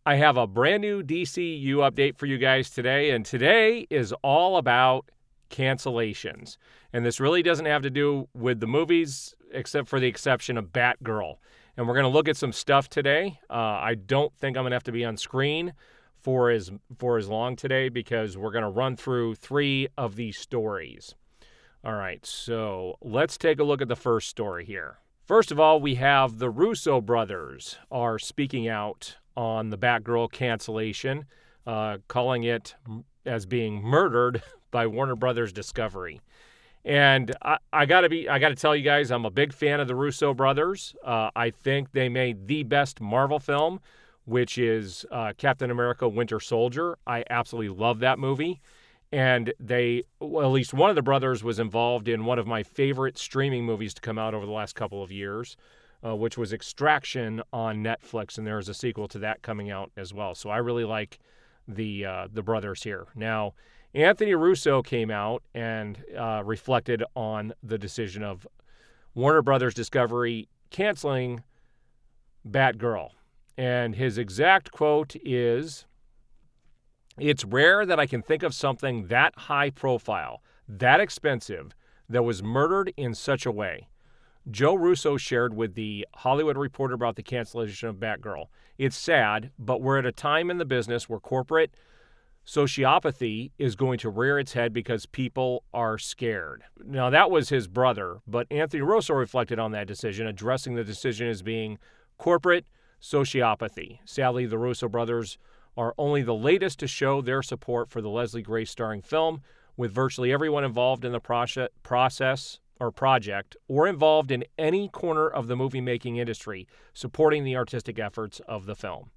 I have a brand new DCU update for you guys today, and today is all about cancellations. And this really doesn't have to do with the movies, except for the exception of Batgirl. And we're going to look at some stuff today. I don't think I'm going to have to be on screen for as long today because we're going to run through 3 of these stories. All right, so let's take a look at the first story here. First of all, we have the Russo brothers are speaking out on the Batgirl cancellation, calling it as being murdered by Warner Brothers Discovery. And I gotta tell you guys, I'm a big fan of the Russo brothers. I think they made the best Marvel film, which is Captain America: Winter Soldier. I absolutely love that movie. And at least one of the brothers was involved in one of my favorite streaming movies to come out over the last couple of years, which was Extraction on Netflix, and there's a sequel to that coming out as well. So I really like the brothers here. Now, Anthony Russo came out and reflected on the decision of Warner Brothers Discovery canceling Batgirl. And his exact quote is, "It's rare that I can think of something that high profile, that expensive, that was murdered in such a way." Joe Russo shared with the Hollywood Reporter about the cancellation of Batgirl. "It's sad, but we're at a time in the business where corporate sociopathy is going to rear its head because people are scared." Now, that was his brother, but Anthony Russo reflected on that decision, addressing the decision as being corporate sociopathy. Sadly, the Russo brothers are only the latest to show their support for the Leslie Grace starring film, with virtually everyone involved in the process or project or involved in any corner of the movie-making industry supporting the artistic efforts of the film.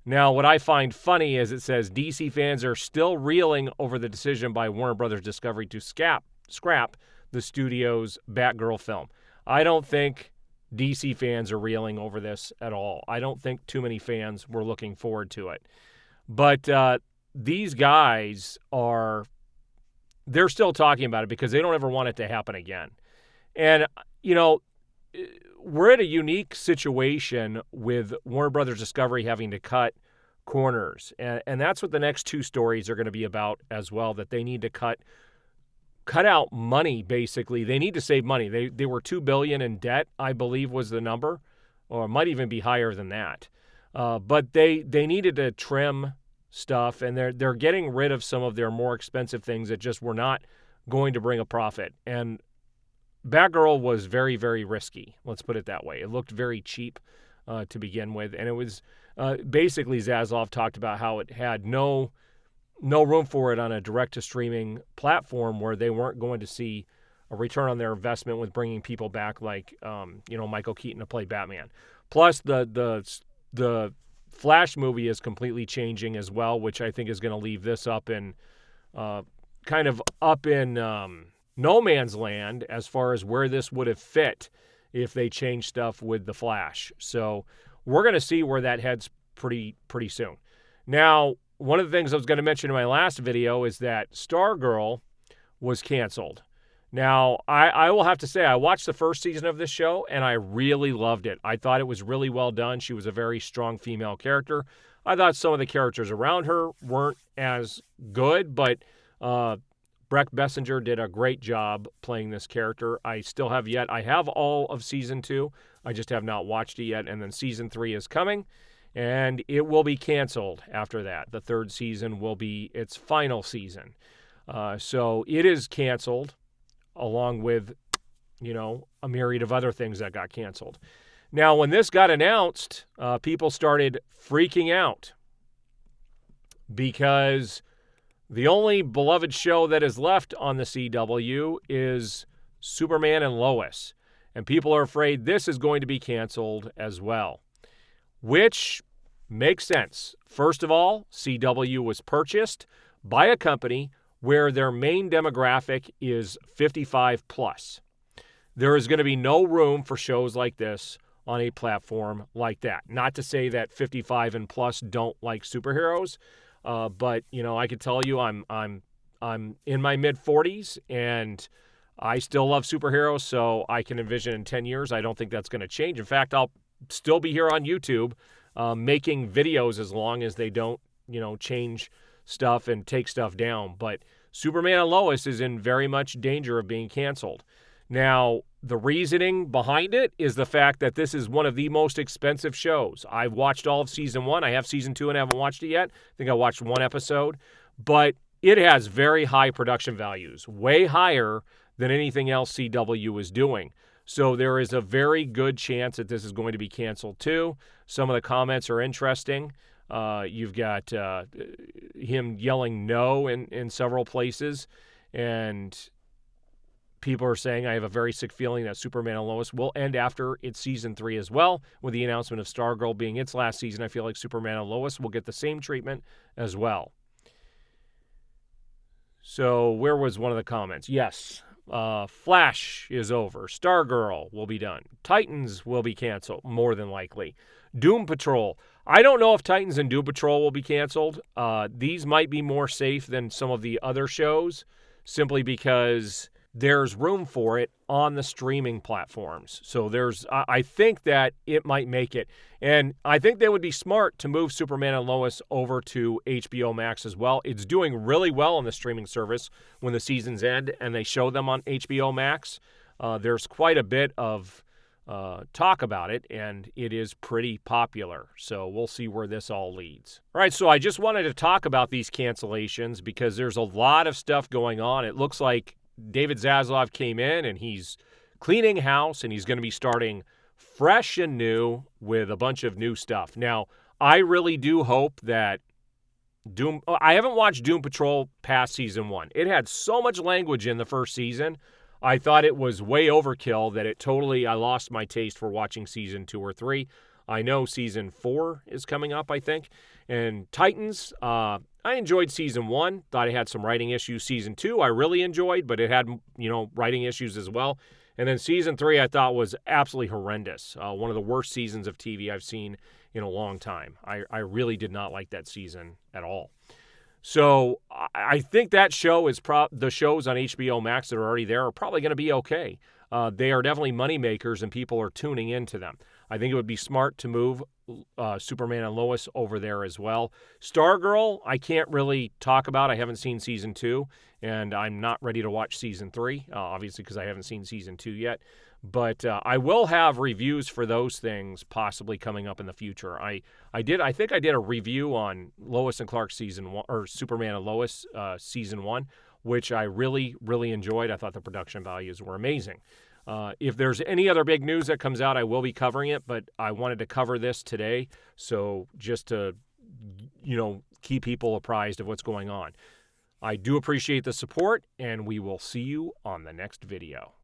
Now, what I find funny is it says DC fans are still reeling over the decision by Warner Brothers Discovery to scrap the studio's Batgirl film. I don't think DC fans are reeling over this at all. I don't think too many fans were looking forward to it. But these guys they're still talking about it because they don't ever want it to happen again. And, we're at a unique situation with Warner Brothers Discovery having to cut corners. And that's what the next 2 stories are going to be about as well, that they need to cut out money, basically. They need to save money. They were $2 billion in debt, I believe was the number, or it might even be higher than that. But they needed to trim stuff, and they're getting rid of some of their more expensive things that just were not going to bring a profit. And Batgirl was very, very risky. Let's put it that way. It looked very cheap to begin with, and it was basically Zaslav talked about how it had no room for it on a direct-to-streaming platform where they weren't going to see a return on their investment with bringing people back like Michael Keaton to play Batman. Plus, the Flash movie is completely changing as well, which I think is going to leave this up in no man's land as far as where this would have fit if they changed stuff with the Flash. So we're going to see where that heads pretty soon. Now, one of the things I was going to mention in my last video is that Stargirl was canceled. Now, I will have to say, I watched the first season of this show, and I really loved it. I thought it was really well done. She was a very strong female character. I thought some of the characters around her weren't as good, but Breck Bessinger did a great job playing this character. I have all of Season 2. I just have not watched it yet, and then Season 3 is coming, and it will be canceled after that. The 3rd season will be its final season. So it is canceled, along with, a myriad of other things that got canceled. Now, when this got announced, people started freaking out because the only beloved show that is left on the CW is Superman and Lois, and people are afraid this is going to be canceled as well, which makes sense. First of all, CW was purchased by a company where their main demographic is 55 plus. There is going to be no room for shows like this on a platform like that. Not to say that 55 and plus don't like superheroes, but I could tell you I'm in my mid 40s and I still love superheroes, so I can envision in 10 years I don't think that's going to change. In fact, I'll still be here on YouTube making videos as long as they don't, change stuff and take stuff down. But Superman and Lois is in very much danger of being canceled. Now, the reasoning behind it is the fact that this is one of the most expensive shows. I've watched all of season 1. I have season 2 and I haven't watched it yet. I think I watched one episode. But it has very high production values, way higher than anything else CW is doing. So there is a very good chance that this is going to be canceled too. Some of the comments are interesting. You've got him yelling no in several places. And people are saying, I have a very sick feeling that Superman and Lois will end after its season 3 as well. With the announcement of Stargirl being its last season, I feel like Superman and Lois will get the same treatment as well. So where was one of the comments? Yes, Flash is over. Stargirl will be done. Titans will be canceled, more than likely. Doom Patrol. I don't know if Titans and Doom Patrol will be canceled. These might be more safe than some of the other shows, simply because there's room for it on the streaming platforms. So I think that it might make it. And I think they would be smart to move Superman and Lois over to HBO Max as well. It's doing really well on the streaming service when the seasons end and they show them on HBO Max. There's quite a bit of talk about it, and it is pretty popular. So we'll see where this all leads. All right, so I just wanted to talk about these cancellations because there's a lot of stuff going on. It looks like David Zaslav came in and he's cleaning house and he's going to be starting fresh and new with a bunch of new stuff. Now, I really do hope that I haven't watched Doom Patrol past season 1. It had so much language in the first season. I thought it was way overkill that I lost my taste for watching season 2 or 3. I know season 4 is coming up, I think. And Titans, I enjoyed season 1. Thought it had some writing issues. Season 2, I really enjoyed, but it had, writing issues as well. And then season 3, I thought was absolutely horrendous. One of the worst seasons of TV I've seen in a long time. I really did not like that season at all. So I think that show is the shows on HBO Max that are already there are probably going to be okay. They are definitely money makers, and people are tuning into them. I think it would be smart to move Superman and Lois over there as well. Stargirl, I can't really talk about. I haven't seen season 2, and I'm not ready to watch season 3, obviously because I haven't seen season 2 yet. But I will have reviews for those things possibly coming up in the future. I think I did a review on Lois and Clark season 1, or Superman and Lois season 1, which I really, really enjoyed. I thought the production values were amazing. If there's any other big news that comes out, I will be covering it, but I wanted to cover this today, so just to, keep people apprised of what's going on. I do appreciate the support, and we will see you on the next video.